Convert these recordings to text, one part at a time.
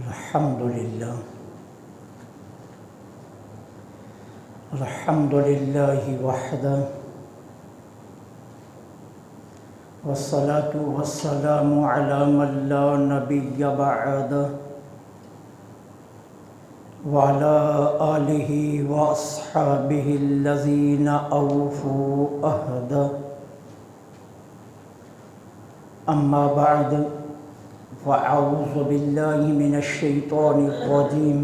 الحمد لله وحده والصلاة والسلام على من لا نبي بعده وعلى آله وأصحابه الذين أوفوا عهده. أما بعد فأعوذ بالله من الشيطان الرجيم.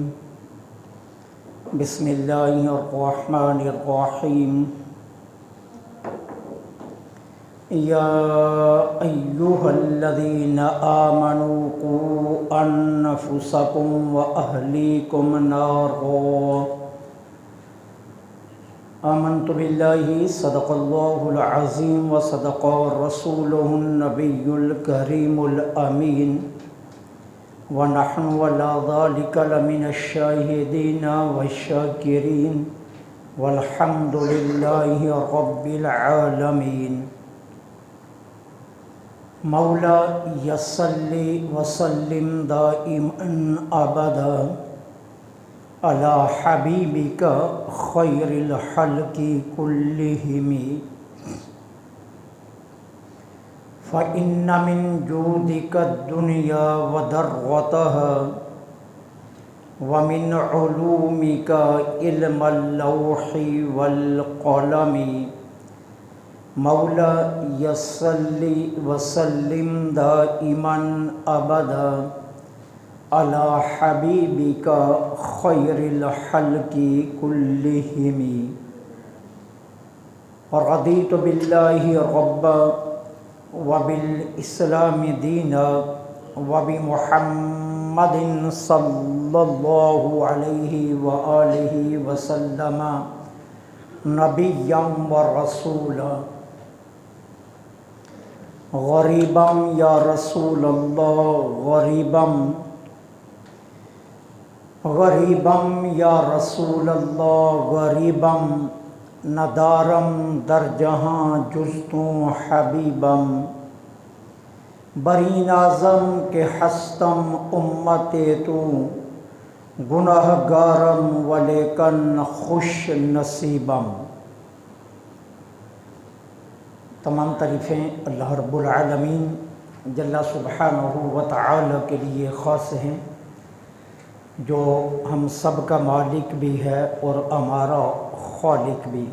بسم الله الرحمن الرحيم. يا أيها الذين آمنوا قوا أنفسكم وأهليكم نارا. آمنت بالله صدق الله العظيم وصدق رسوله النبي الكريم الأمين ونحن على ذلك لمن الشاهدين والشاكرين والحمد لله رب العالمين. مولا يصلي وسلم دائما أبدا على حبيبك خير الخلق كلهم، فإن من جودك الدنيا وذرتها ومن علومك علم اللوح والقلم. مولا يصلي وسلم دائما أبدا على حبيبك خير الخلق كلهم. رضيت بالله ربا وبالإسلام دينا وبمحمد صلى الله عليه وآله وسلم نبيا ورسولا. غريبا يا رسول الله غريبا غریبا یا رسول اللہ غریبم ندارم در جہاں جزتوں حبیبم. بری نازم کہ ہستم امت تو گناہ گارم ولیکن خوش نصیبم. تمام تعریفیں اللہ رب العالمین جل سبحانہ و تعالی کے لیے خاص ہیں، جو ہم سب کا مالک بھی ہے اور ہمارا خالق بھی.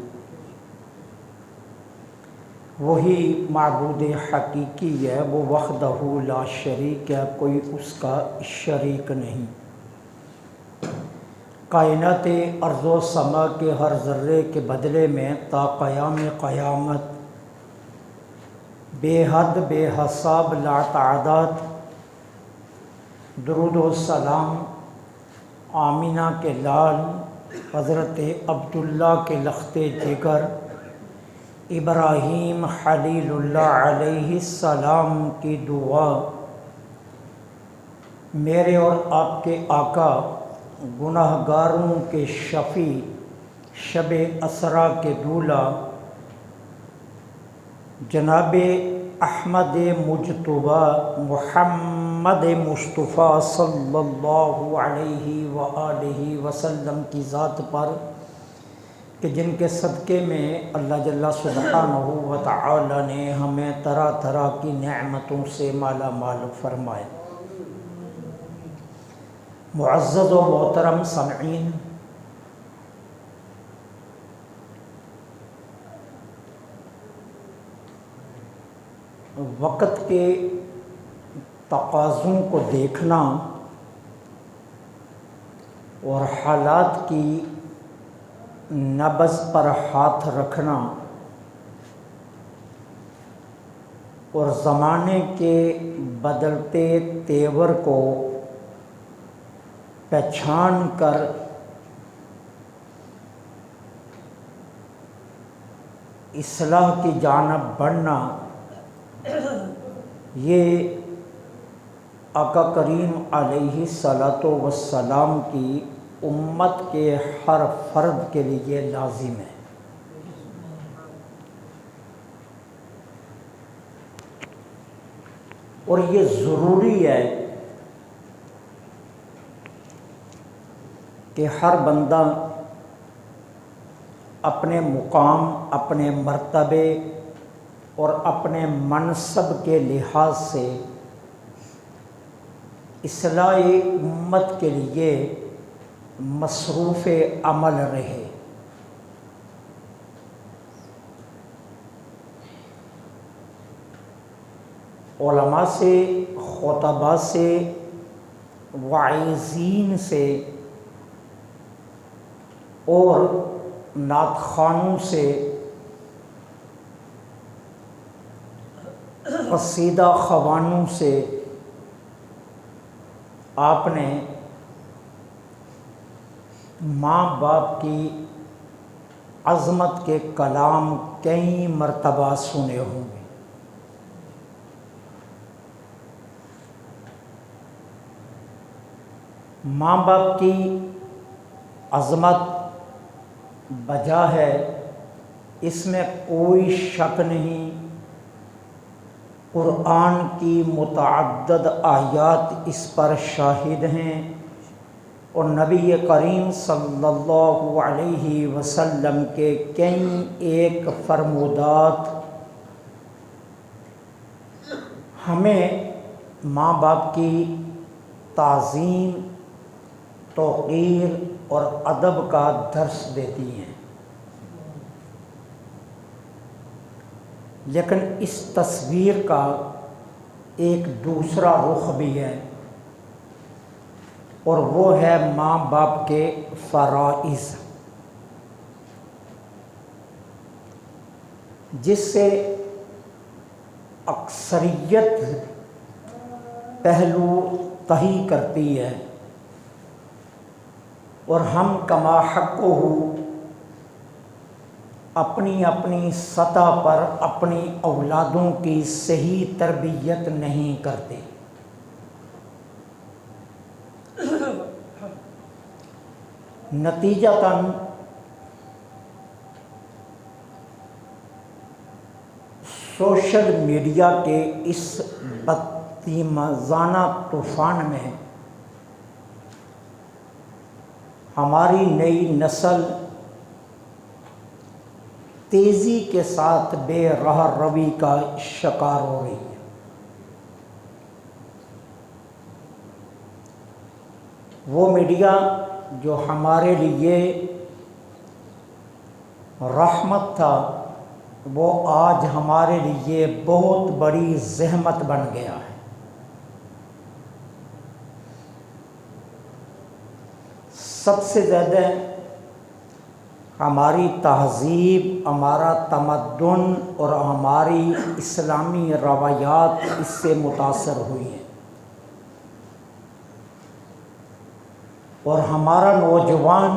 وہی معبود حقیقی ہے، وہ وحدہ لا شریک ہے، کوئی اس کا شریک نہیں. کائنات ارض و سما کے ہر ذرے کے بدلے میں تا قیام قیامت بے حد بے حساب لا تعداد درود و سلام آمینہ کے لال حضرت عبداللہ کے لخت جگر ابراہیم خلیل اللہ علیہ السلام کی دعا، میرے اور آپ کے آقا گناہ گاروں کے شفیع شب اسرا کے دولہ جناب احمد مجتبی محمد مصطفیٰ صلی اللہ علیہ وآلہ وسلم کی ذات پر، کہ جن کے صدقے میں اللہ جل سبحانہ و تعالی نے ہمیں طرح طرح کی نعمتوں سے مالا مال فرمائے. معزز و محترم سامعین، وقت کے تقاضوں کو دیکھنا اور حالات کی نبض پر ہاتھ رکھنا اور زمانے کے بدلتے تیور کو پہچان کر اصلاح کی جانب بڑھنا، یہ آقا کریم علیہ الصلاۃ والسلام کی امت کے ہر فرد کے لیے لازم ہے. اور یہ ضروری ہے کہ ہر بندہ اپنے مقام، اپنے مرتبے اور اپنے منصب کے لحاظ سے اصلاح امت کے لیے مصروف عمل رہے۔ علماء سے، خطباء سے، واعظین سے اور نعت خوانوں سے، قصیدہ خوانوں سے آپ نے ماں باپ کی عظمت کے کلام کئی مرتبہ سنے ہوں گے۔ ماں باپ کی عظمت بجا ہے، اس میں کوئی شک نہیں۔ قرآن کی متعدد آیات اس پر شاہد ہیں، اور نبی کریم صلی اللہ علیہ وسلم کے کئی ایک فرمودات ہمیں ماں باپ کی تعظیم، توقیر اور ادب کا درس دیتی ہیں۔ لیکن اس تصویر کا ایک دوسرا رخ بھی ہے، اور وہ ہے ماں باپ کے فرائض، جس سے اکثریت پہلو تہی کرتی ہے، اور ہم کما حقہ اپنی اپنی سطح پر اپنی اولادوں کی صحیح تربیت نہیں کرتے۔ نتیجتاً سوشل میڈیا کے اس بدتمیزانہ طوفان میں ہماری نئی نسل تیزی کے ساتھ بے راہ روی کا شکار ہو رہی ہے۔ وہ میڈیا جو ہمارے لیے رحمت تھا، وہ آج ہمارے لیے بہت بڑی زحمت بن گیا ہے۔ سب سے زیادہ ہماری تہذیب، ہمارا تمدن اور ہماری اسلامی روایات اس سے متاثر ہوئی ہیں، اور ہمارا نوجوان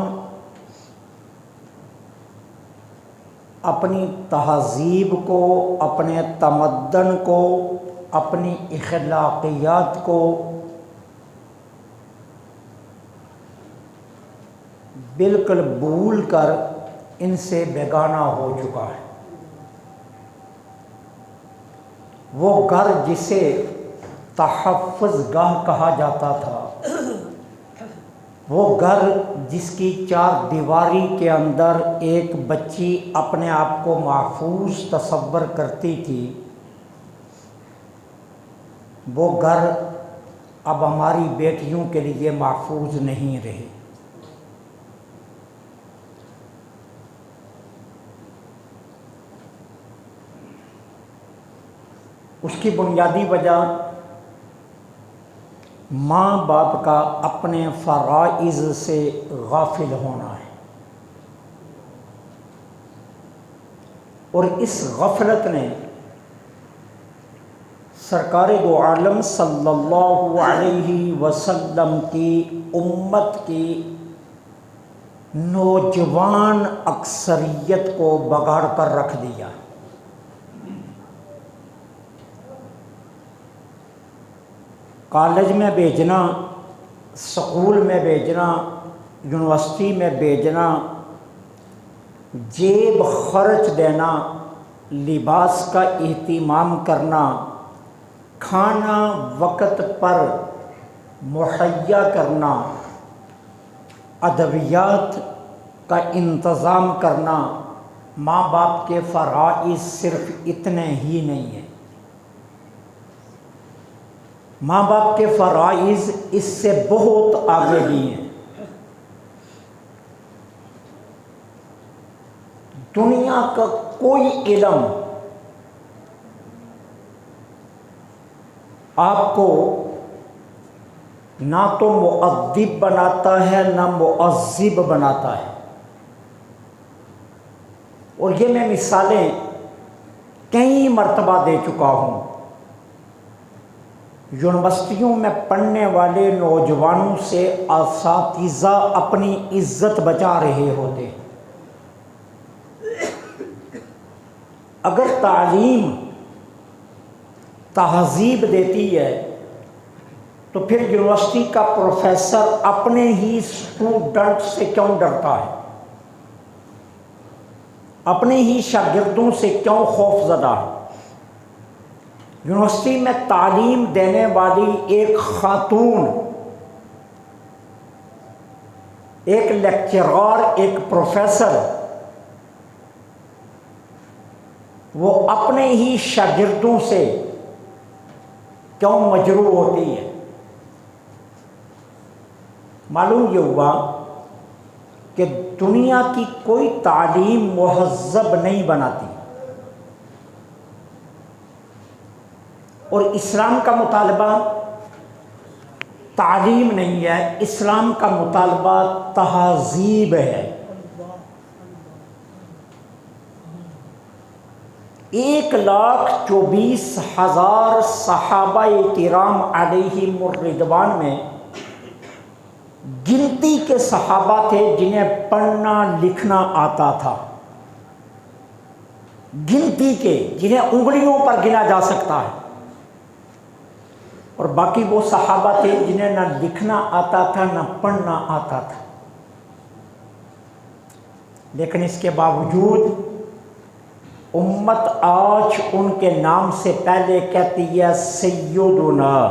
اپنی تہذیب کو، اپنے تمدن کو، اپنی اخلاقیات کو بالکل بھول کر ان سے بیگانہ ہو چکا ہے۔ وہ گھر جسے تحفظ گاہ کہا جاتا تھا، وہ گھر جس کی چار دیواری کے اندر ایک بچی اپنے آپ کو محفوظ تصور کرتی تھی، وہ گھر اب ہماری بیٹیوں کے لیے محفوظ نہیں رہے۔ اس کی بنیادی وجہ ماں باپ کا اپنے فرائض سے غافل ہونا ہے، اور اس غفلت نے سرکار دو عالم صلی اللہ علیہ وسلم کی امت کی نوجوان اکثریت کو بگاڑ کر رکھ دیا۔ کالج میں بھیجنا، سکول میں بھیجنا، یونیورسٹی میں بھیجنا، جیب خرچ دینا، لباس کا اہتمام کرنا، کھانا وقت پر مہیا کرنا، ادویات کا انتظام کرنا ماں باپ کے فرائض صرف اتنے ہی نہیں ہیں، ماں باپ کے فرائض اس سے بہت آگے بھی ہیں۔ دنیا کا کوئی علم آپ کو نہ تو مؤدب بناتا ہے نہ معذب بناتا ہے، اور یہ میں مثالیں کئی مرتبہ دے چکا ہوں۔ یونیورسٹیوں میں پڑھنے والے نوجوانوں سے اساتذہ اپنی عزت بچا رہے ہوتے ہیں۔ اگر تعلیم تہذیب دیتی ہے تو پھر یونیورسٹی کا پروفیسر اپنے ہی اسٹوڈنٹ سے کیوں ڈرتا ہے، اپنے ہی شاگردوں سے کیوں خوف زدہ ہے؟ یونیورسٹی میں تعلیم دینے والی ایک خاتون، ایک لیکچرار، ایک پروفیسر، وہ اپنے ہی شاگردوں سے کیوں مجروح ہوتی ہے؟ معلوم یہ ہوا کہ دنیا کی کوئی تعلیم مہذب نہیں بناتی، اور اسلام کا مطالبہ تعلیم نہیں ہے، اسلام کا مطالبہ تہذیب ہے۔ 1,24,000 صحابہ کرام علیہم الرضوان میں گنتی کے صحابہ تھے جنہیں پڑھنا لکھنا آتا تھا، گنتی کے جنہیں انگلیوں پر گنا جا سکتا ہے، اور باقی وہ صحابہ تھے جنہیں نہ لکھنا آتا تھا نہ پڑھنا آتا تھا، لیکن اس کے باوجود امت آج ان کے نام سے پہلے کہتی ہے سیدنا،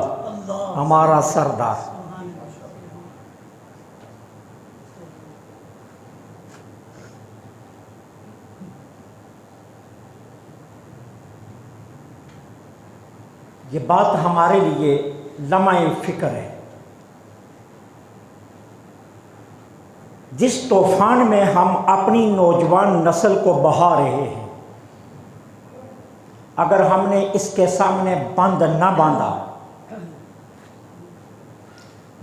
ہمارا سردار۔ یہ بات ہمارے لیے لمحہ فکر ہے۔ جس طوفان میں ہم اپنی نوجوان نسل کو بہا رہے ہیں، اگر ہم نے اس کے سامنے بند نہ باندھا،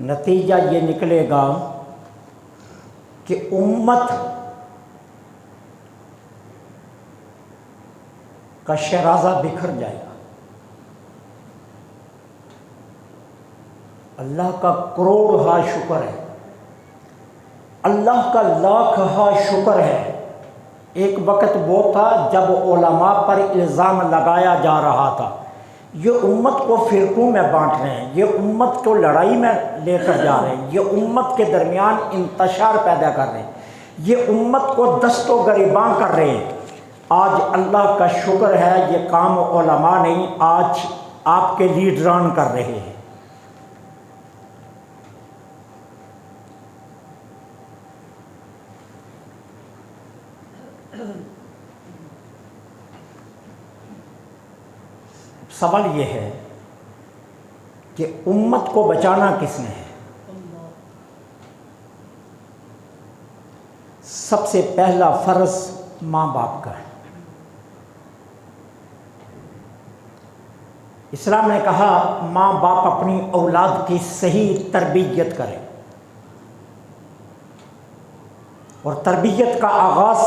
نتیجہ یہ نکلے گا کہ امت کا شیرازہ بکھر جائے گا۔ اللہ کا کروڑ ہا شکر ہے، اللہ کا لاکھ ہا شکر ہے، ایک وقت وہ تھا جب علماء پر الزام لگایا جا رہا تھا یہ امت کو فرقوں میں بانٹ رہے ہیں، یہ امت کو لڑائی میں لے کر جا رہے ہیں، یہ امت کے درمیان انتشار پیدا کر رہے ہیں، یہ امت کو دست و گریباں کر رہے ہیں۔ آج اللہ کا شکر ہے یہ کام علماء نہیں، آج آپ کے لیڈران کر رہے ہیں۔ سوال یہ ہے کہ امت کو بچانا کس نے ہے؟ سب سے پہلا فرض ماں باپ کا ہے۔ اسلام نے کہا ماں باپ اپنی اولاد کی صحیح تربیت کریں، اور تربیت کا آغاز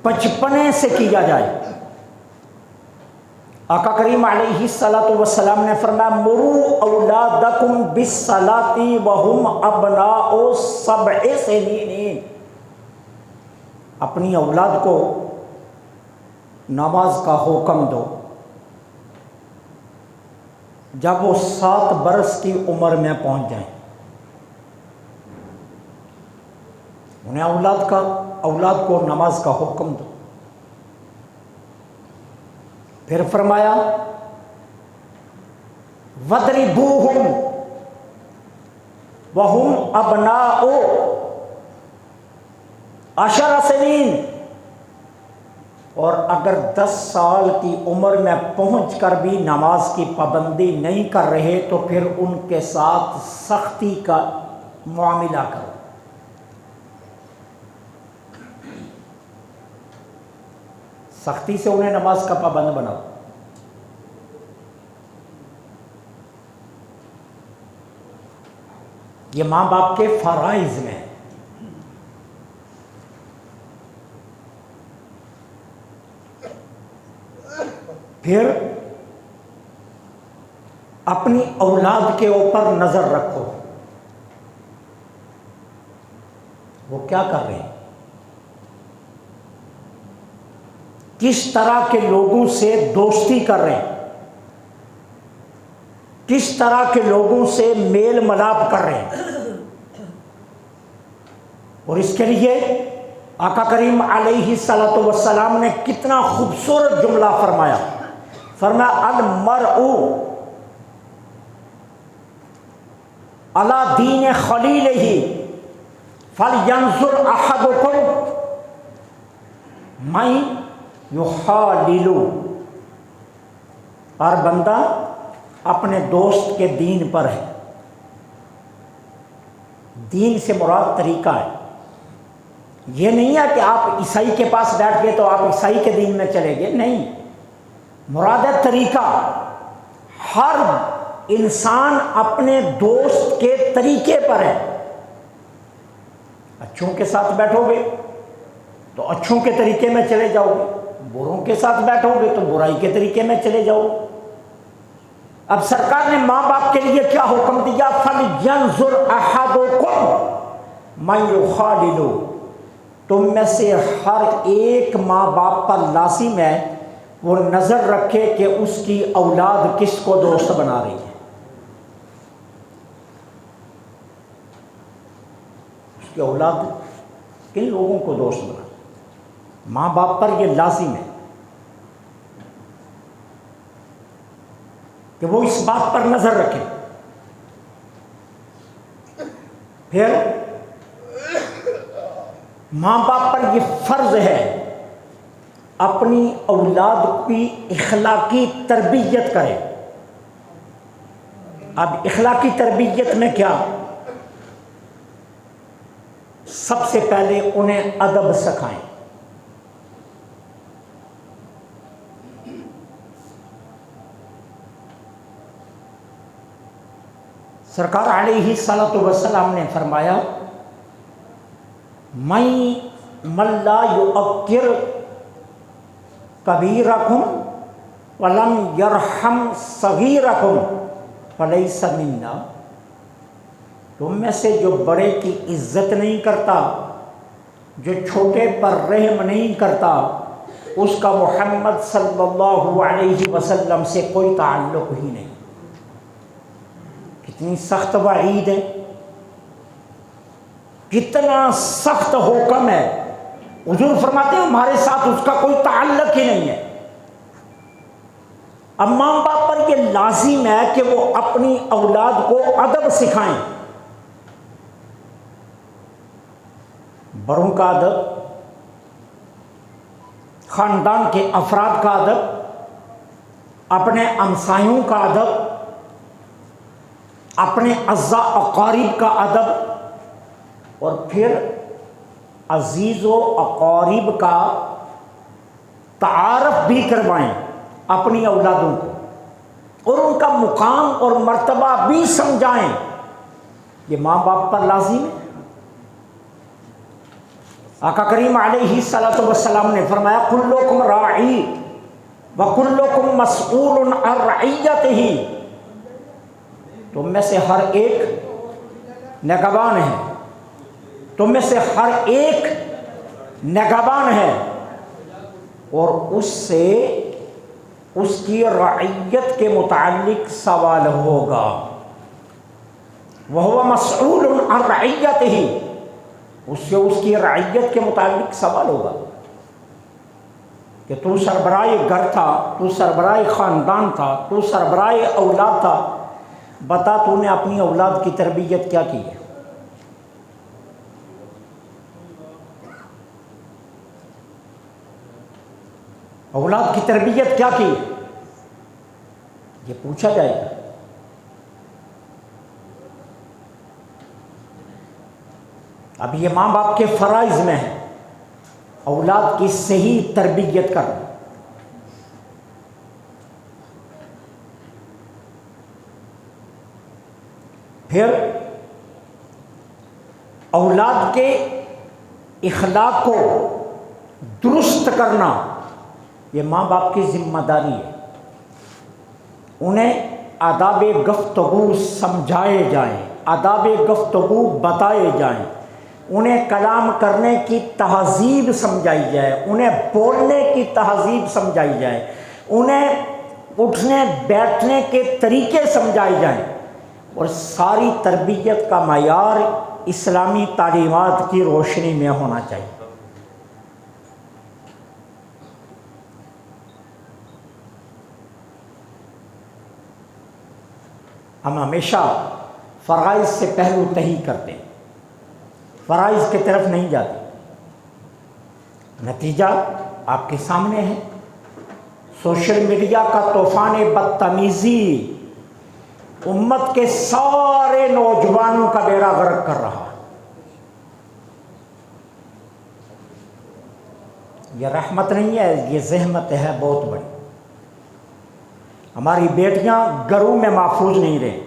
بچپنے سے کیا جائے۔ آقا کریم علیہ الصلوۃ والسلام نے فرمایا مروا اولادکم بالصلاۃ وہم ابناء 7 سنین، اپنی اولاد کو نماز کا حکم دو جب وہ 7 برس کی عمر میں پہنچ جائیں۔ انہیں اولاد کو نماز کا حکم دو۔ پھر فرمایا وَضْرِبُوهُمْ، وہم ابناء 10 سنین، اور اگر 10 سال کی عمر میں پہنچ کر بھی نماز کی پابندی نہیں کر رہے تو پھر ان کے ساتھ سختی کا معاملہ کرو۔ سختی سے انہیں نماز کا پابند بناؤ۔ یہ ماں باپ کے فرائض میں ہے۔ پھر اپنی اولاد کے اوپر نظر رکھو، وہ کیا کر رہے ہیں، کس طرح کے لوگوں سے دوستی کر رہے ہیں، کس طرح کے لوگوں سے میل ملاپ کر رہے ہیں۔ اور اس کے لیے آقا کریم علیہ الصلوۃ والسلام نے کتنا خوبصورت جملہ فرمایا، فرمایا المرء علی دین خلیلہ فلینظر احدکم من یخالل، اور بندہ اپنے دوست کے دین پر ہے۔ دین سے مراد طریقہ ہے، یہ نہیں ہے کہ آپ عیسائی کے پاس بیٹھ گئے تو آپ عیسائی کے دین میں چلے گئے، نہیں، مراد ہے طریقہ۔ ہر انسان اپنے دوست کے طریقے پر ہے۔ اچھوں کے ساتھ بیٹھو گے تو اچھوں کے طریقے میں چلے جاؤ گے، بروں کے ساتھ بیٹھو گے تو برائی کے طریقے میں چلے جاؤ گے۔ اب سرکار نے ماں باپ کے لیے کیا حکم دیا، فَلْيَنْظُرْ أَحَدُكُمْ مَنْ يُخَالِلُ، تم میں سے ہر ایک ماں باپ پر لازم ہے وہ نظر رکھے کہ اس کی اولاد کس کو دوست بنا رہی ہے، اس کی اولاد کن لوگوں کو دوست بنا۔ ماں باپ پر یہ لازم ہے کہ وہ اس بات پر نظر رکھے۔ پھر ماں باپ پر یہ فرض ہے اپنی اولاد کی اخلاقی تربیت کرے۔ اب اخلاقی تربیت میں کیا، سب سے پہلے انہیں ادب سکھائیں۔ سرکار علیہ الصلوۃ والسلام نے فرمایا من لا یؤکر کبیرکم ولم یرحم صغیرکم فلیس منا، تم میں سے جو بڑے کی عزت نہیں کرتا، جو چھوٹے پر رحم نہیں کرتا، اس کا محمد صلی اللہ علیہ وسلم سے کوئی تعلق ہی نہیں۔ کتنی سخت وعید ہے، کتنا سخت حکم ہے۔ حضور فرماتے ہیں ہمارے ساتھ اس کا کوئی تعلق ہی نہیں ہے۔ اب ماں باپ پر یہ لازم ہے کہ وہ اپنی اولاد کو ادب سکھائیں، بڑوں کا ادب، خاندان کے افراد کا ادب، اپنے ہمسایوں کا ادب، اپنے اعزاء اقارب کا ادب، اور پھر عزیز و اقارب کا تعارف بھی کروائیں اپنی اولادوں کو، اور ان کا مقام اور مرتبہ بھی سمجھائیں۔ یہ ماں باپ پر لازم ہے۔ آقا کریم علیہ الصلوۃ والسلام نے فرمایا کلکم راعی وکلکم مسئول عن رعیتہ، تم میں سے ہر ایک نگہبان ہے، تم میں سے ہر ایک نگہبان ہے، اور اس سے اس کی رعیت کے متعلق سوال ہوگا۔ وَهُوَ مَسْئُولٌ عَنْ رَعِيَّتِهِ، اس سے اس کی رعیت کے متعلق سوال ہوگا کہ تو سربراہ گھر تھا، تو سربراہ خاندان تھا، تو سربراہ اولاد تھا، بتا تو نے اپنی اولاد کی تربیت کیا کی ہے۔ اولاد کی تربیت کیا کی ہے، یہ پوچھا جائے گا۔ اب یہ ماں باپ کے فرائض میں ہے اولاد کی صحیح تربیت کرنا۔ پھر اولاد کے اخلاق کو درست کرنا یہ ماں باپ کی ذمہ داری ہے۔ انہیں آداب گفتگو سمجھائے جائیں، آداب گفتگو بتائے جائیں، انہیں کلام کرنے کی تہذیب سمجھائی جائے، انہیں بولنے کی تہذیب سمجھائی جائے، انہیں اٹھنے بیٹھنے کے طریقے سمجھائے جائیں، اور ساری تربیت کا معیار اسلامی تعلیمات کی روشنی میں ہونا چاہیے۔ ہم ہمیشہ فرائض سے پہلو تہی کرتے ہیں، فرائض کی طرف نہیں جاتے۔ نتیجہ آپ کے سامنے ہے، سوشل میڈیا کا طوفان بدتمیزی امت کے سارے نوجوانوں کا بیڑا غرق کر رہا ہے۔ یہ رحمت نہیں ہے، یہ زحمت ہے بہت بڑی۔ ہماری بیٹیاں گھروں میں محفوظ نہیں رہے،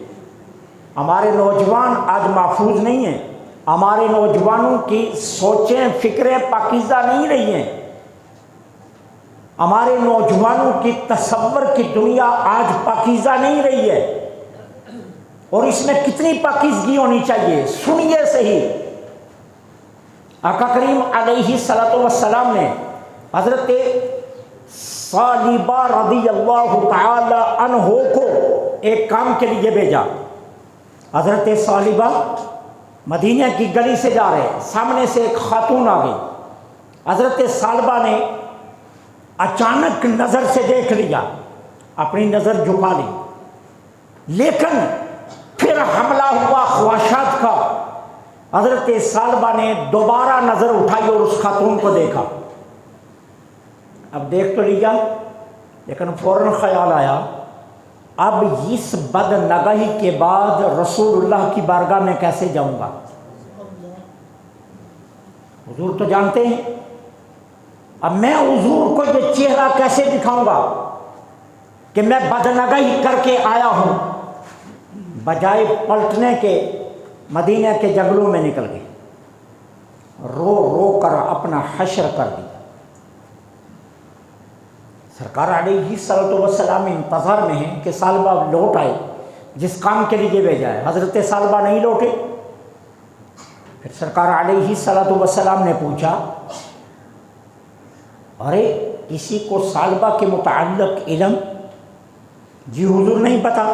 ہمارے نوجوان آج محفوظ نہیں ہیں، ہمارے نوجوانوں کی سوچیں فکریں پاکیزہ نہیں رہی ہیں، ہمارے نوجوانوں کی تصور کی دنیا آج پاکیزہ نہیں رہی ہے۔ اور اس میں کتنی پاکیزگی ہونی چاہیے، سنیے صحیح۔ آقا کریم علیہ الصلوۃ والسلام نے حضرت ثعلبہ رضی اللہ تعالی عنہ کو ایک کام کے لیے بھیجا۔ حضرت ثعلبہ مدینہ کی گلی سے جا رہے، سامنے سے ایک خاتون آ گئی۔ حضرت ثعلبہ نے اچانک نظر سے دیکھ لیا، اپنی نظر جھکا لی، لیکن پھر حملہ ہوا خواہشات کا۔ حضرت ثعلبہ نے دوبارہ نظر اٹھائی اور اس خاتون کو دیکھا۔ اب دیکھ تو لیا، لیکن فوراً خیال آیا اب اس بد نگاہی کے بعد رسول اللہ کی بارگاہ میں کیسے جاؤں گا؟ حضور تو جانتے ہیں، اب میں حضور کو یہ چہرہ کیسے دکھاؤں گا کہ میں بد نگاہی کر کے آیا ہوں؟ بجائے پلٹنے کے مدینہ کے جنگلوں میں نکل گئے، رو رو کر اپنا حشر کر دیا۔ سرکار علیہ الصلوۃ والسلام انتظار میں ہیں کہ ثعلبہ لوٹ آئے جس کام کے لیے بھیجا ہے۔ حضرت ثعلبہ نہیں لوٹے۔ پھر سرکار علیہ الصلوۃ والسلام نے پوچھا، ارے کسی کو ثعلبہ کے متعلق علم؟ جی حضور نہیں پتا،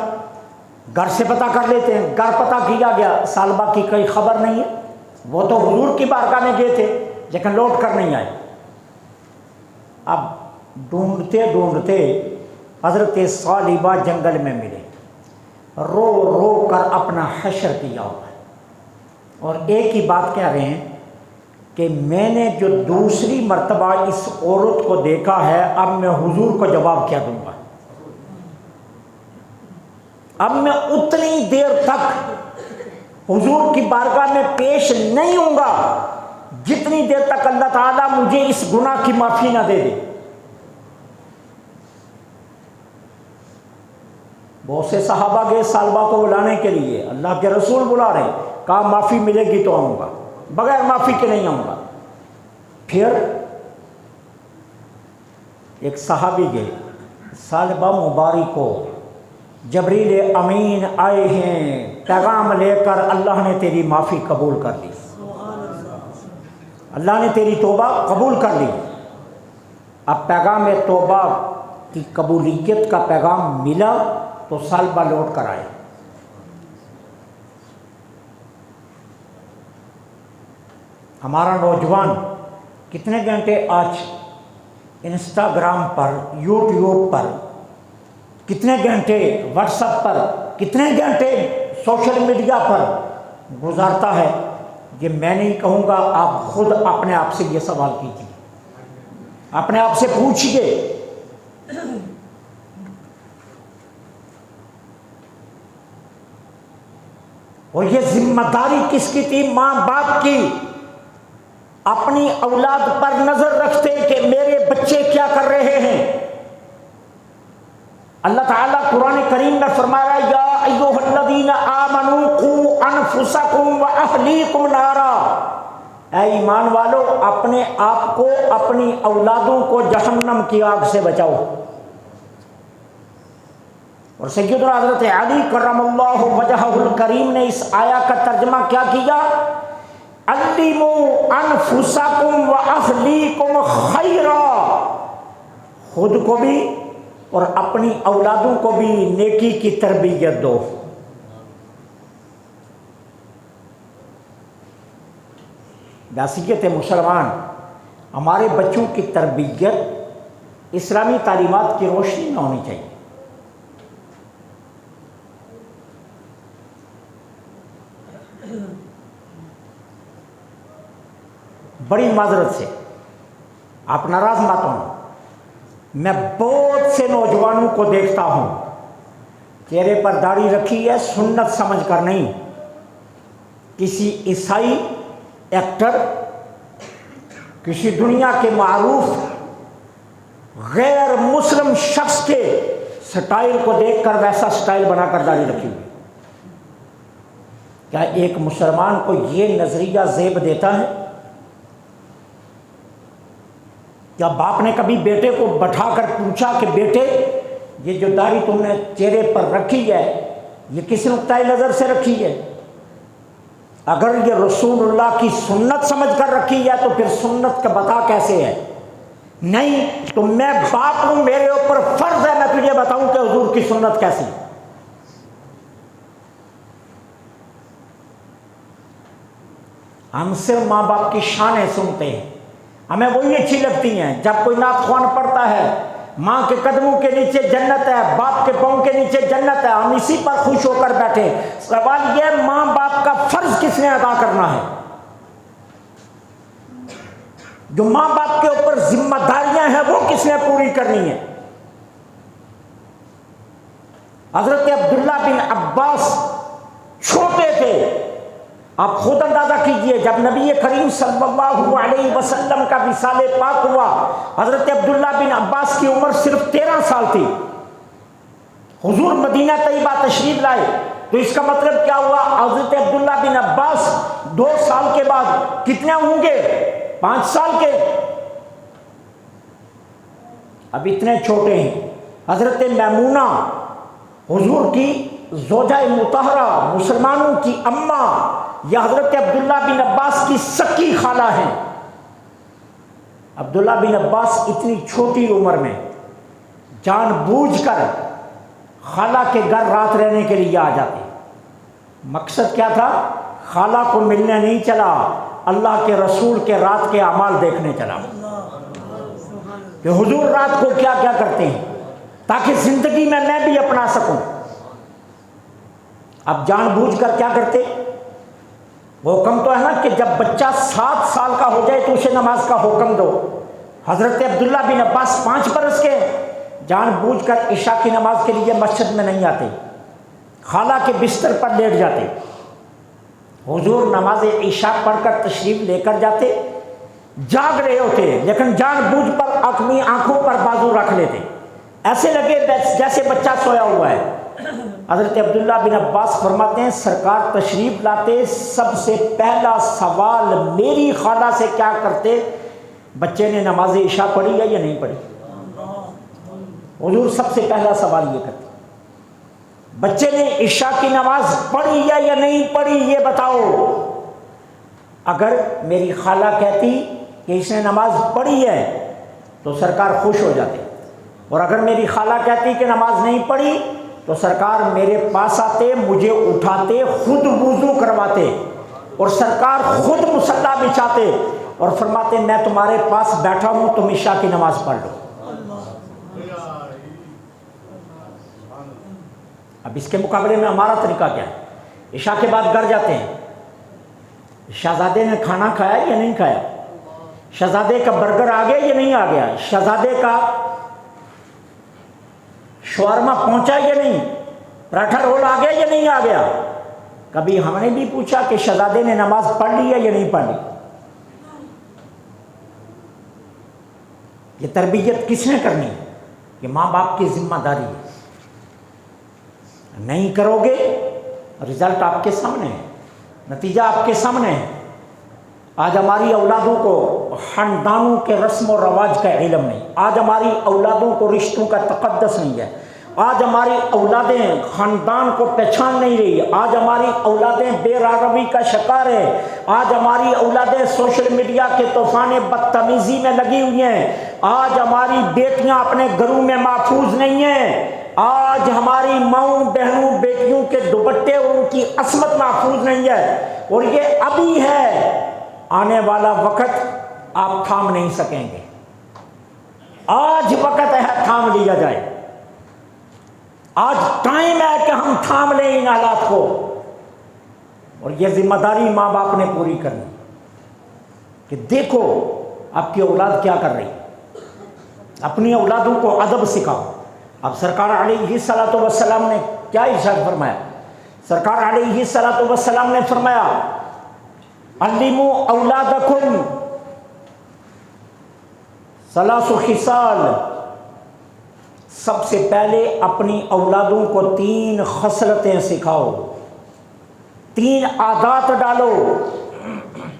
گھر سے پتہ کر لیتے ہیں۔ گھر پتہ کیا گیا، ثعلبہ کی کوئی خبر نہیں ہے، وہ تو حضور کی بارگاہ میں گئے تھے لیکن لوٹ کر نہیں آئے۔ اب ڈھونڈتے ڈھونڈتے حضرت ثعلبہ جنگل میں ملے، رو رو کر اپنا حشر کیا ہوا ہے، اور ایک ہی بات کہہ رہے ہیں کہ میں نے جو دوسری مرتبہ اس عورت کو دیکھا ہے، اب میں حضور کو جواب کیا دوں گا؟ اب میں اتنی دیر تک حضور کی بارگاہ میں پیش نہیں ہوں گا جتنی دیر تک اللہ تعالیٰ مجھے اس گناہ کی معافی نہ دے دے۔ بہت سے صحابہ گئے ثعلبہ کو بلانے کے لیے، اللہ کے رسول بلا رہے، کہا معافی ملے گی تو آؤں گا، بغیر معافی کے نہیں آؤں گا۔ پھر ایک صحابی گئے، ثعلبہ مبارک کو جبریل امین آئے ہیں پیغام لے کر، اللہ نے تیری معافی قبول کر لی، اللہ نے تیری توبہ قبول کر لی۔ اب پیغام توبہ کی قبولیت کا پیغام ملا تو ثعلبہ لوٹ کر آئے۔ ہمارا نوجوان کتنے گھنٹے آج انسٹاگرام پر، یوٹیوب پر، کتنے گھنٹے واٹس ایپ پر، کتنے گھنٹے سوشل میڈیا پر گزارتا ہے، یہ میں نہیں کہوں گا، آپ خود اپنے آپ سے یہ سوال کیجیے، اپنے آپ سے پوچھئے اور یہ ذمہ داری کس کی تھی؟ ماں باپ کی، اپنی اولاد پر نظر رکھتے کہ میرے بچے کیا کر رہے ہیں۔ اللہ تعالیٰ قرآن کریم میں فرما رہا ہے، یا ایھا الذین آمنوا قوا انفسکم واہلیکم نارا، اے ایمان والو اپنے آپ کو، اپنی اولادوں کو جہنم کی آگ سے بچاؤ۔ اور سیدنا حضرت علی کرم اللہ وجہہ الکریم نے اس آیا کا ترجمہ کیا کیا؟ علموا انفسکم واہلیکم خیرا، خود کو بھی اور اپنی اولادوں کو بھی نیکی کی تربیت دو۔ بحیثیت مسلمان ہمارے بچوں کی تربیت اسلامی تعلیمات کی روشنی میں ہونی چاہیے۔ بڑی معذرت سے آپ ناراض مت ہوں، میں بہت سے نوجوانوں کو دیکھتا ہوں چہرے پر داڑھی رکھی ہے سنت سمجھ کر نہیں، کسی عیسائی ایکٹر، کسی دنیا کے معروف غیر مسلم شخص کے سٹائل کو دیکھ کر ویسا سٹائل بنا کر داڑھی رکھی ہوئی۔ کیا ایک مسلمان کو یہ نظریہ زیب دیتا ہے؟ کیا باپ نے کبھی بیٹے کو بٹھا کر پوچھا کہ بیٹے یہ جو داڑھی تم نے چہرے پر رکھی ہے یہ کس نقطۂ نظر سے رکھی ہے؟ اگر یہ رسول اللہ کی سنت سمجھ کر رکھی ہے تو پھر سنت کا بتا کیسے ہے؟ نہیں تو میں باپ ہوں، میرے اوپر فرض ہے میں تجھے بتاؤں کہ حضور کی سنت کیسی۔ ہم صرف ماں باپ کی شانیں سنتے ہیں، ہمیں وہی اچھی لگتی ہیں۔ جب کوئی نعت خوان پڑھتا ہے ماں کے قدموں کے نیچے جنت ہے، باپ کے پاؤں کے نیچے جنت ہے، ہم اسی پر خوش ہو کر بیٹھے۔ سوال یہ ماں باپ کا فرض کس نے ادا کرنا ہے؟ جو ماں باپ کے اوپر ذمہ داریاں ہیں وہ کس نے پوری کرنی ہے؟ حضرت عبداللہ بن عباس چھوٹے تھے، آپ خود اندازہ کیجئے جب نبی کریم صلی اللہ علیہ وسلم کا وصال پاک ہوا، حضرت عبداللہ بن عباس کی عمر صرف 13 سال تھی۔ حضور مدینہ طیبہ تشریف لائے تو اس کا مطلب کیا ہوا؟ حضرت عبداللہ بن عباس 2 سال کے بعد کتنے ہوں گے؟ 5 سال کے، اب اتنے چھوٹے ہیں۔ حضرت میمونہ حضور کی زوجہ مطہرہ، مسلمانوں کی اماں، یا حضرت عبداللہ بن عباس کی سکی خالہ ہیں۔ عبداللہ بن عباس اتنی چھوٹی عمر میں جان بوجھ کر خالہ کے گھر رات رہنے کے لیے آ جاتے۔ مقصد کیا تھا؟ خالہ کو ملنے نہیں چلا، اللہ کے رسول کے رات کے اعمال دیکھنے چلا کہ حضور رات کو کیا کیا کرتے ہیں تاکہ زندگی میں بھی اپنا سکوں۔ اب جان بوجھ کر کیا کرتے؟ وہ حکم تو ہے نا کہ جب بچہ 7 سال کا ہو جائے تو اسے نماز کا حکم دو۔ حضرت عبداللہ بن عباس 5 برس کے، جان بوجھ کر عشاء کی نماز کے لیے مسجد میں نہیں آتے، خالہ کے بستر پر لیٹ جاتے۔ حضور نماز عشاء پڑھ کر تشریف لے کر جاتے، جاگ رہے ہوتے لیکن جان بوجھ پر اپنی آنکھوں پر بازو رکھ لیتے، ایسے لگے جیسے بچہ سویا ہوا ہے۔ حضرت عبداللہ بن عباس فرماتے ہیں سرکار تشریف لاتے، سب سے پہلا سوال میری خالہ سے کیا کرتے؟ بچے نے نماز عشاء پڑھی ہے یا نہیں پڑھی؟ حضور سب سے پہلا سوال یہ کرتے، بچے نے عشاء کی نماز پڑھی ہے یا نہیں پڑھی یہ بتاؤ۔ اگر میری خالہ کہتی کہ اس نے نماز پڑھی ہے تو سرکار خوش ہو جاتے، اور اگر میری خالہ کہتی کہ نماز نہیں پڑھی تو سرکار میرے پاس آتے، مجھے اٹھاتے، خود وضو کرواتے اور سرکار خود مصلی بچھاتے اور فرماتے میں تمہارے پاس بیٹھا ہوں، تم عشاء کی نماز پڑھ لو۔ اب اس کے مقابلے میں ہمارا طریقہ کیا ہے؟ عشاء کے بعد گھر جاتے ہیں، شہزادے نے کھانا کھایا یا نہیں کھایا، شہزادے کا برگر آ گیا یا نہیں آ گیا، شہزادے کا شورما پہنچا یا نہیں، پراٹھا رول آ گیا یا نہیں آ گیا؟ کبھی ہم نے بھی پوچھا کہ شہزادے نے نماز پڑھ لی ہے یا نہیں پڑھ لی؟ یہ تربیت کس نے کرنی ہے؟ یہ ماں باپ کی ذمہ داری ہے۔ نہیں کرو گے، رزلٹ آپ کے سامنے ہے، نتیجہ آپ کے سامنے ہے۔ آج ہماری اولادوں کو خاندانوں کے رسم و رواج کا علم نہیں، آج ہماری اولادوں کو رشتوں کا تقدس نہیں ہے، آج ہماری اولادیں خاندان کو پہچان نہیں رہی، آج ہماری اولادیں بے راروی کا شکار ہیں، آج ہماری اولادیں سوشل میڈیا کے طوفان بدتمیزی میں لگی ہوئی ہیں، آج ہماری بیٹیاں اپنے گھروں میں محفوظ نہیں ہیں، آج ہماری ماؤں بہنوں بیٹیوں کے دوپٹے اور ان کی عصمت محفوظ نہیں ہے، اور یہ ابھی ہے، آنے والا وقت آپ تھام نہیں سکیں گے۔ آج وقت ہے تھام لیا جائے، آج ٹائم ہے کہ ہم تھام لیں ان حالات کو، اور یہ ذمہ داری ماں باپ نے پوری کرنی کہ دیکھو آپ کی اولاد کیا کر رہی، اپنی اولادوں کو ادب سکھاؤ۔ اب سرکار علیہ الصلوۃ والسلام نے کیا ارشاد فرمایا؟ سرکار علیہ الصلوۃ والسلام نے فرمایا علموا اولادکم ثلاث خصال، سب سے پہلے اپنی اولادوں کو 3 خصلتیں سکھاؤ، 3 عادات ڈالو،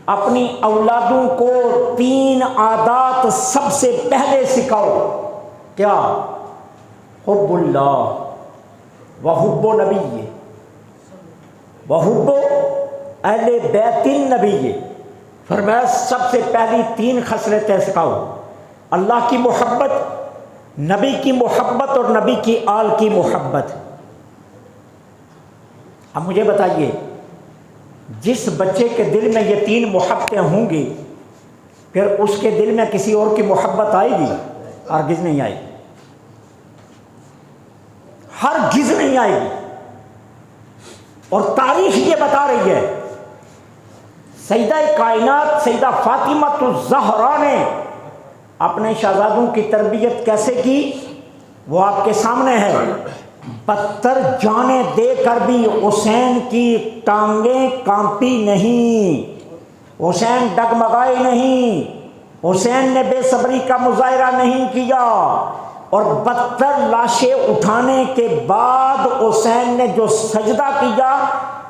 اپنی اولادوں کو 3 عادات سب سے پہلے سکھاؤ۔ کیا؟ حب اللہ وحب نبی وحب اہل بیت النبی، فرمایا سب سے پہلی 3 خصلتیں سکھاؤ، اللہ کی محبت، نبی کی محبت اور نبی کی آل کی محبت۔ اب مجھے بتائیے، جس بچے کے دل میں یہ 3 محبتیں ہوں گی، پھر اس کے دل میں کسی اور کی محبت آئے گی؟ ہرگز نہیں آئے گی، ہرگز نہیں آئے گی۔ اور تاریخ یہ بتا رہی ہے، سیدہ کائنات سیدہ فاطمہ الزہرا نے اپنے شہزادوں کی تربیت کیسے کی، وہ آپ کے سامنے ہے۔ بدتر جانیں دے کر بھی حسین کی ٹانگیں کانپی نہیں، حسین ڈگمگائے نہیں، حسین نے بے صبری کا مظاہرہ نہیں کیا، اور بدتر لاشیں اٹھانے کے بعد حسین نے جو سجدہ کیا،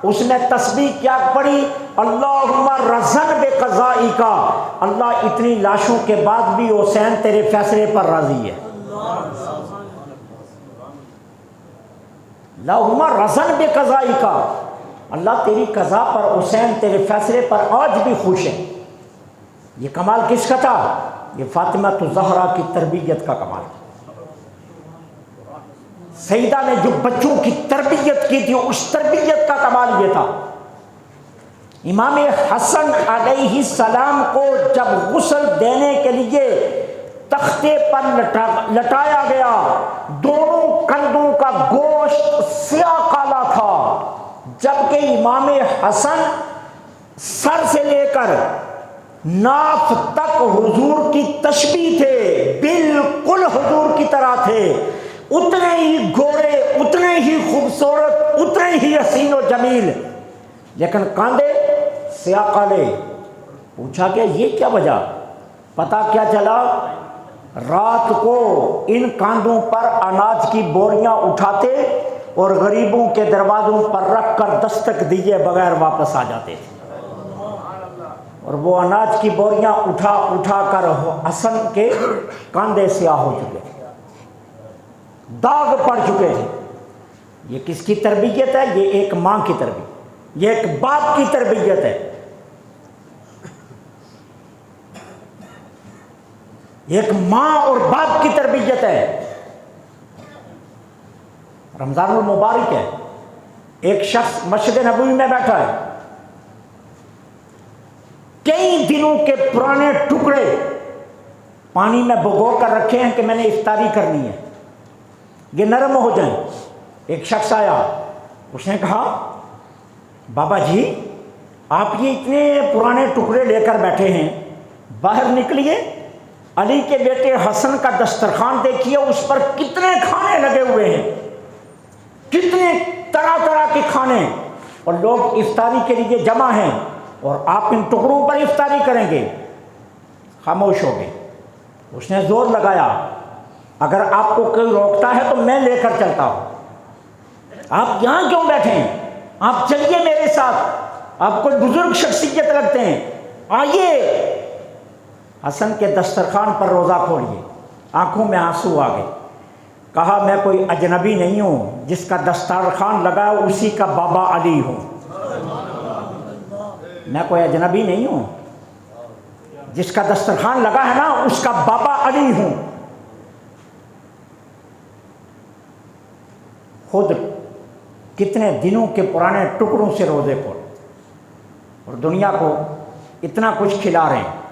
اس نے تسبیح کیا پڑھی، اللہم رضن بقضائک، اللہ اتنی لاشوں کے بعد بھی حسین تیرے فیصلے پر راضی ہے۔ اللہم رضن بقضائک، اللہ تیری قضا پر، حسین تیرے فیصلے پر آج بھی خوش ہے۔ یہ کمال کس کا تھا؟ یہ فاطمہ الزہرا کی تربیت کا کمال تھا۔ سیدہ نے جو بچوں کی تربیت کی تھی، اس تربیت کا کمال یہ تھا۔ امام حسن علیہ السلام کو جب غسل دینے کے لیے تختے پر لٹایا گیا، دونوں کندھوں کا گوشت سیاہ کالا تھا، جبکہ امام حسن سر سے لے کر ناف تک حضور کی تشبیہ تھے، بالکل حضور کی طرح تھے، اتنے ہی گورے، اتنے ہی خوبصورت، اتنے ہی حسین و جمیل، لیکن کاندھے سیاہ کالے۔ پوچھا کہ یہ کیا وجہ؟ پتہ کیا چلا؟ رات کو ان کاندھوں پر اناج کی بوریاں اٹھاتے اور غریبوں کے دروازوں پر رکھ کر دستک دیے بغیر واپس آ جاتے تھے، اور وہ اناج کی بوریاں اٹھا اٹھا کر حسن کے کاندھے سیاہ ہو چکے تھے، داغ پڑ چکے تھے۔ یہ کس کی تربیت ہے؟ یہ ایک ماں کی تربیت، یہ ایک باپ کی تربیت ہے، یہ ایک ماں اور باپ کی تربیت ہے۔ رمضان المبارک ہے، ایک شخص مسجد نبوی میں بیٹھا ہے، کئی دنوں کے پرانے ٹکڑے پانی میں بھگو کر رکھے ہیں کہ میں نے افطاری کرنی ہے، یہ نرم ہو جائیں۔ ایک شخص آیا، اس نے کہا بابا جی آپ یہ اتنے پرانے ٹکڑے لے کر بیٹھے ہیں، باہر نکلیے علی کے بیٹے حسن کا دسترخوان دیکھیے، اس پر کتنے کھانے لگے ہوئے ہیں، کتنے طرح طرح کے کھانے، اور لوگ افطاری کے لیے جمع ہیں، اور آپ ان ٹکڑوں پر افطاری کریں گے؟ خاموش ہو گئے۔ اس نے زور لگایا، اگر آپ کو کوئی روکتا ہے تو میں لے کر چلتا ہوں، آپ یہاں کیوں بیٹھے ہیں؟ آپ چلیے میرے ساتھ، آپ کوئی بزرگ شخصیت لگتے ہیں، آئیے۔ حسن کے دسترخوان پر روزہ کھولیے، آنکھوں میں آنسو آ گئے۔ کہا میں کوئی اجنبی نہیں ہوں، جس کا دسترخوان لگا اسی کا بابا علی ہوں۔ میں کوئی اجنبی نہیں ہوں، جس کا دسترخوان لگا ہے نا اس کا بابا علی ہوں۔ خود کتنے دنوں کے پرانے ٹکڑوں سے روزے کھول، اور دنیا کو اتنا کچھ کھلا رہے ہیں۔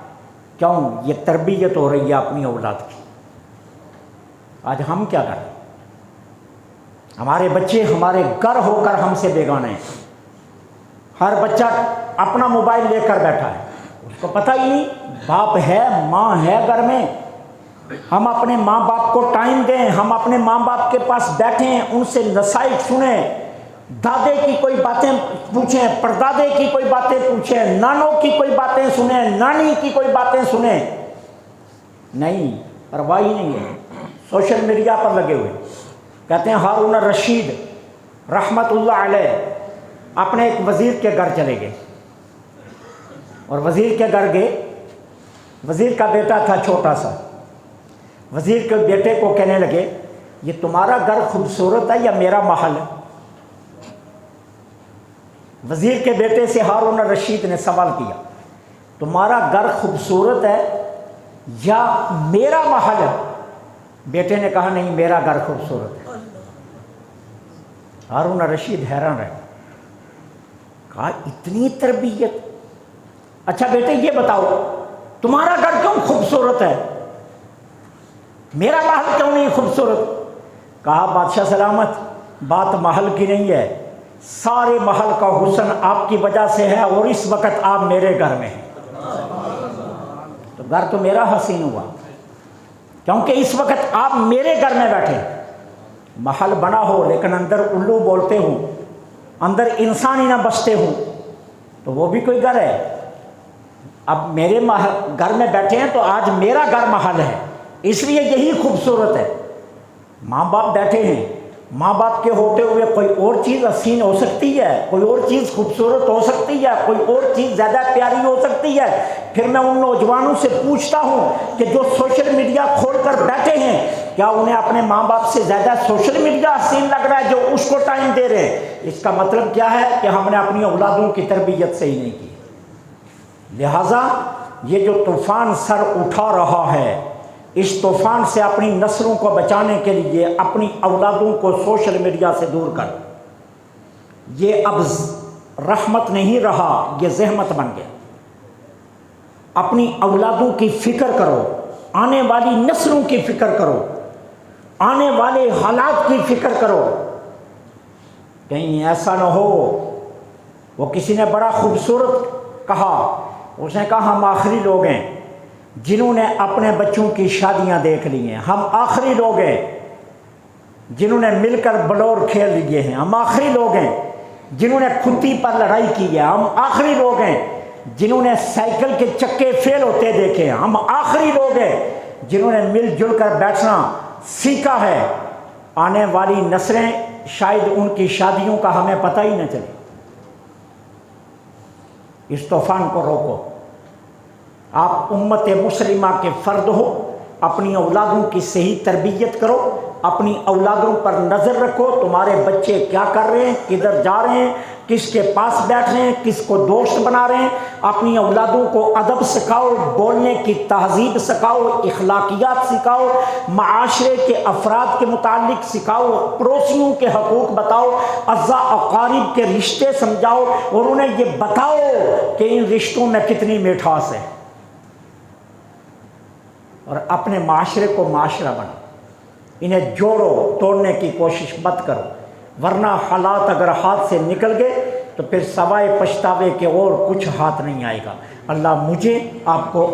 کیوں؟ یہ تربیت ہو رہی ہے اپنی اولاد کی۔ آج ہم کیا کریں؟ ہمارے بچے ہمارے گھر ہو کر ہم سے بیگانے ہیں۔ ہر بچہ اپنا موبائل لے کر بیٹھا ہے، اس کو پتہ ہی نہیں باپ ہے ماں ہے گھر میں۔ ہم اپنے ماں باپ کو ٹائم دیں، ہم اپنے ماں باپ کے پاس بیٹھیں، ان سے نصائح سنیں، دادے کی کوئی باتیں پوچھیں، پردادے کی کوئی باتیں پوچھیں، نانوں کی کوئی باتیں سنیں، نانی کی کوئی باتیں سنیں۔ نہیں، پرواہ ہی نہیں ہے، سوشل میڈیا پر لگے ہوئے۔ کہتے ہیں ہارون الرشید رحمت اللہ علیہ اپنے ایک وزیر کے گھر چلے گئے، اور وزیر کے گھر گئے، وزیر کا بیٹا تھا چھوٹا سا۔ وزیر کے بیٹے کو کہنے لگے یہ تمہارا گھر خوبصورت ہے یا میرا محل ہے؟ وزیر کے بیٹے سے ہارون الرشید نے سوال کیا تمہارا گھر خوبصورت ہے یا میرا محل ہے؟ بیٹے نے کہا نہیں میرا گھر خوبصورت ہے۔ ہارون الرشید حیران رہے، کہا اتنی تربیت؟ اچھا بیٹے یہ بتاؤ تمہارا گھر کیوں خوبصورت ہے، میرا محل کیوں نہیں خوبصورت؟ کہا بادشاہ سلامت، بات محل کی نہیں ہے، سارے محل کا حسن آپ کی وجہ سے ہے، اور اس وقت آپ میرے گھر میں ہیں۔ تو گھر تو میرا حسین ہوا کیونکہ اس وقت آپ میرے گھر میں بیٹھے۔ محل بنا ہو لیکن اندر الو بولتے ہوں، اندر انسان ہی نہ بستے ہوں، تو وہ بھی کوئی گھر ہے۔ اب میرے گھر میں بیٹھے ہیں تو آج میرا گھر محل ہے، اس لیے یہی خوبصورت ہے۔ ماں باپ بیٹھے ہیں، ماں باپ کے ہوتے ہوئے کوئی اور چیز حسین ہو سکتی ہے، کوئی اور چیز خوبصورت ہو سکتی ہے، کوئی اور چیز زیادہ پیاری ہو سکتی ہے۔ پھر میں ان نوجوانوں سے پوچھتا ہوں کہ جو سوشل میڈیا کھول کر بیٹھے ہیں، کیا انہیں اپنے ماں باپ سے زیادہ سوشل میڈیا حسین لگ رہا ہے جو اس کو ٹائم دے رہے ہیں؟ اس کا مطلب کیا ہے کہ ہم نے اپنی اولادوں کی تربیت صحیح نہیں کی۔ لہٰذا یہ جو طوفان سر اٹھا رہا ہے، اس طوفان سے اپنی نسلوں کو بچانے کے لیے اپنی اولادوں کو سوشل میڈیا سے دور کر، یہ اب رحمت نہیں رہا، یہ زحمت بن گیا۔ اپنی اولادوں کی فکر کرو، آنے والی نسلوں کی فکر کرو، آنے والے حالات کی فکر کرو۔ کہیں ایسا نہ ہو، وہ کسی نے بڑا خوبصورت کہا، اس نے کہا ہم آخری لوگ ہیں جنہوں نے اپنے بچوں کی شادیاں دیکھ لی ہیں، ہم آخری لوگ ہیں جنہوں نے مل کر بلور کھیل لیے ہیں، ہم آخری لوگ ہیں جنہوں نے کھتی پر لڑائی کی ہے، ہم آخری لوگ ہیں جنہوں نے سائیکل کے چکے فیل ہوتے دیکھے ہیں، ہم آخری لوگ ہیں جنہوں نے مل جل کر بیٹھنا سیکھا ہے۔ آنے والی نسلیں شاید ان کی شادیوں کا ہمیں پتہ ہی نہ چلے۔ اس طوفان کو روکو۔ آپ امت مسلمہ کے فرد ہو، اپنی اولادوں کی صحیح تربیت کرو، اپنی اولادوں پر نظر رکھو، تمہارے بچے کیا کر رہے ہیں، کدھر جا رہے ہیں، کس کے پاس بیٹھ رہے ہیں، کس کو دوست بنا رہے ہیں۔ اپنی اولادوں کو ادب سکھاؤ، بولنے کی تہذیب سکھاؤ، اخلاقیات سکھاؤ، معاشرے کے افراد کے متعلق سکھاؤ، پڑوسیوں کے حقوق بتاؤ، اعزا اقارب کے رشتے سمجھاؤ، اور انہیں یہ بتاؤ کہ ان رشتوں میں کتنی مٹھاس ہے، اور اپنے معاشرے کو معاشرہ بناؤ۔ انہیں جوڑو، توڑنے کی کوشش مت کرو، ورنہ حالات اگر ہاتھ سے نکل گئے تو پھر سوائے پچھتاوے کے اور کچھ ہاتھ نہیں آئے گا۔ اللہ مجھے آپ کو